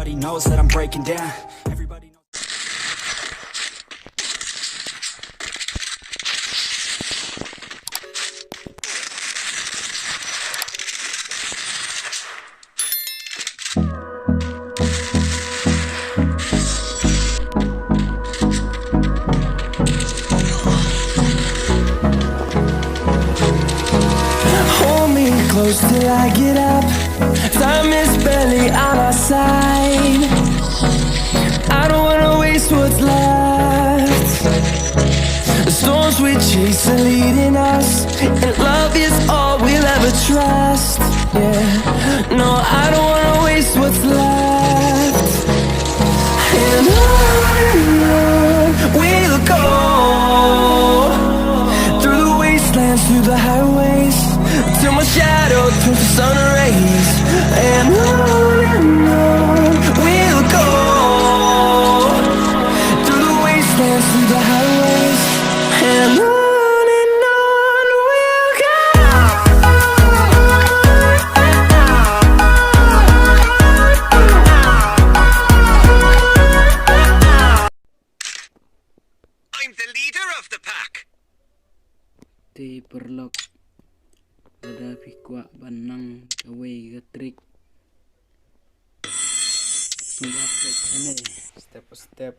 Everybody knows that I'm breaking down. Everybody knows. Close till I get up. Time is barely on our side. I don't wanna waste what's left. The storms we chase are leading us, and love is all we'll ever trust. Yeah, no, I don't wanna waste what's left. And on we'll go, through the wastelands, through the highways, till my shadow turns to sun rays. And on we'll go, through the wastelands, through the highways, and on we'll go. I'm the leader of the pack. Di perlok pada pikwa banang away ke trik ini step by step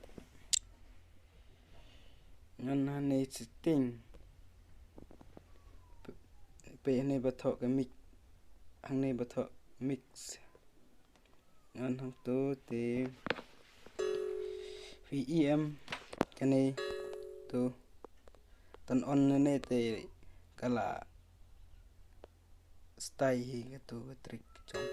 ngan hane setting pe ini bathok ke mix hang ni bathok mix ngan hang tu te vem kani tu tan on ne te kala stay gitu trik jong